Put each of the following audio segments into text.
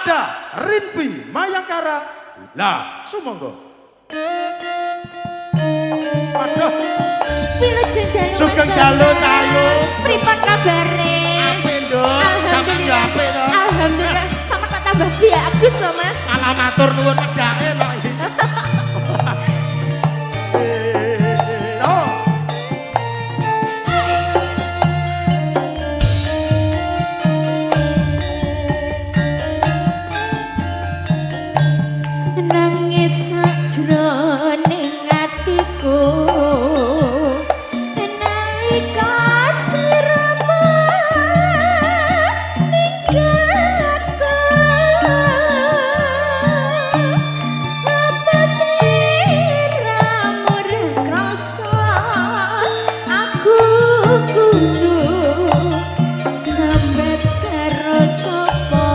ada Rinpi Mayangkara. Lah, sumangga. Waduh. Wilujeng dalu. Sugeng dalu Cahayu. Pripun kabare? Apik, Nduk. Sampeyan yo apik to. Alhamdulillah. Sampe tak tambah bagus loh, Mas. Malah matur nuwun medake kok. Nangis sajroning atiku nalika sliramu ninggalku apa sliramu krasa aku kudu sambat karo sapa.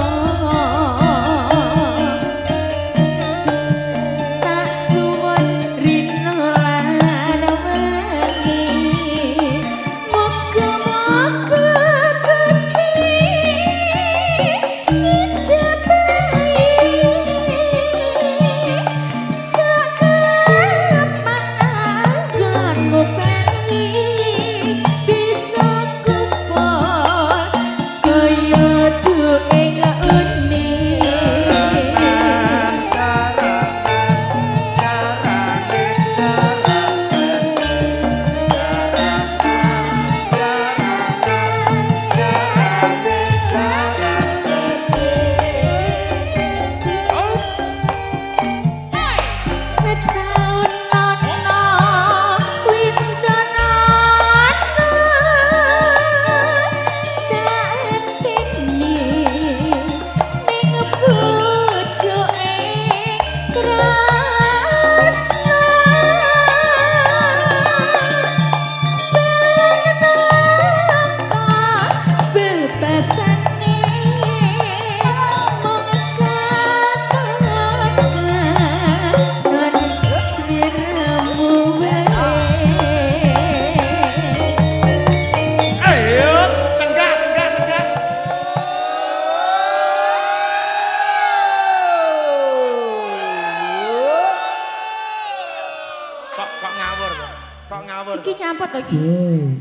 Iki nyampet to iki.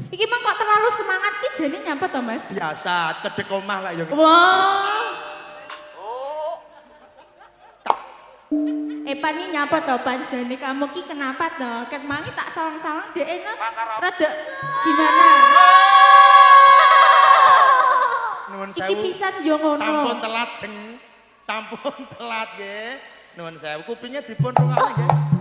Iki mah kok terlalu semangat iki jane nyampet to, Mas? Biasa, cedek omah lah ya. Wah. Pani nyapa to panjane kamu ki kenapa to? Ket mangi tak sawang-sawang dhek rada gimana? Nuwun Iki sewu. pisan yo ngono. Sampun telat jeng. Sampun telat nggih. Nuwun sewu kupinge dipun rungokne nggih.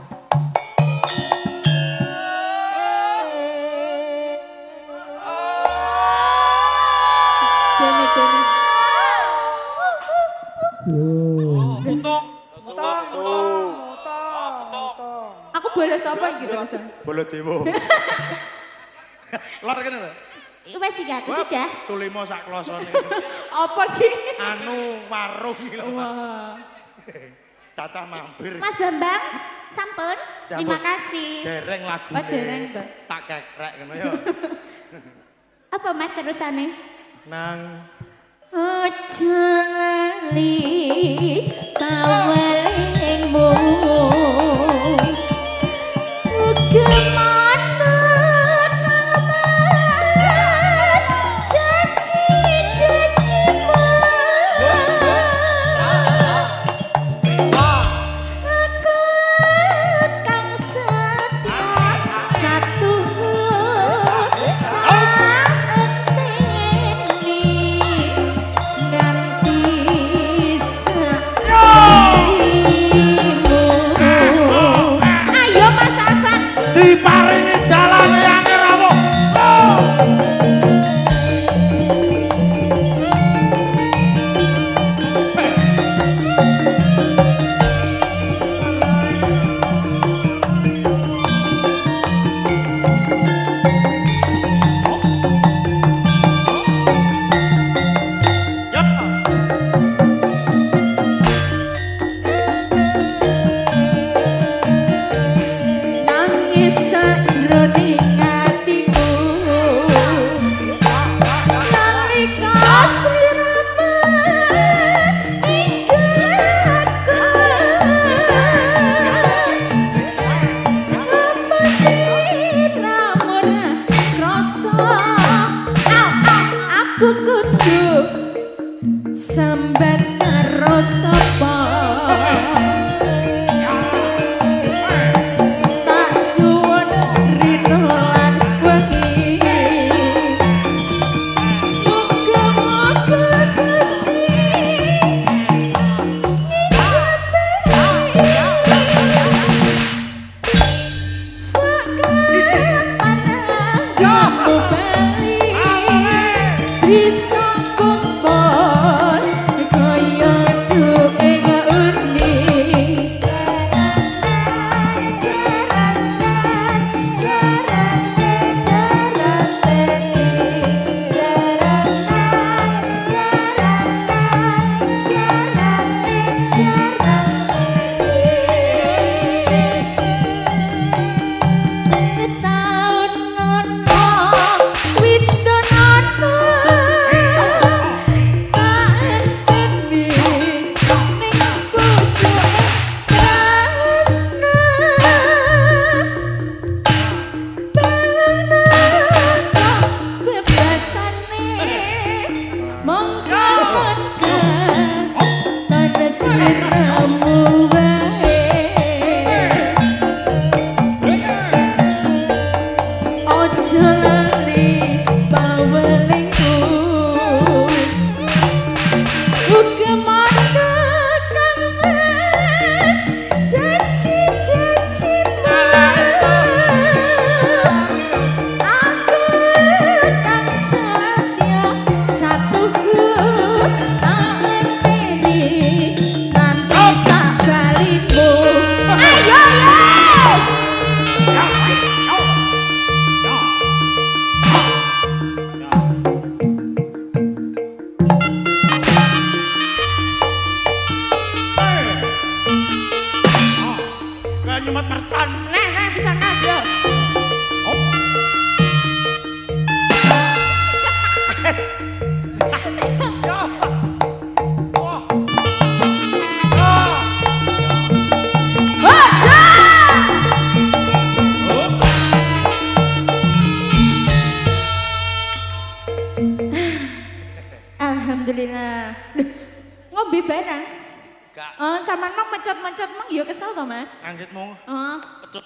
Dene. Aku bolos apa iki to, Mas? Bolo dewa. Lor kene lho. Wes iki aku sudah. Tulimo sak klosone. Apa iki? Anu warung iki lho. Wah. Cacah mampir. Mas Bambang, sampun. Terima kasih. Dereng lagune. Oh, dereng, Mbak. Tak kekrek ngono ya. Apa Mas terusane? Nang aja lali kawalingmu kemana namas janji-janjimu aku kang setia satu di nyumet mercon. Nah, bisa nas yo. Alhamdulillah. Duh, ngopi barang. Gak. Sama nong mencot-mencot emang ya kesel toh, Mas? Anggitmu. Heeh. Pecut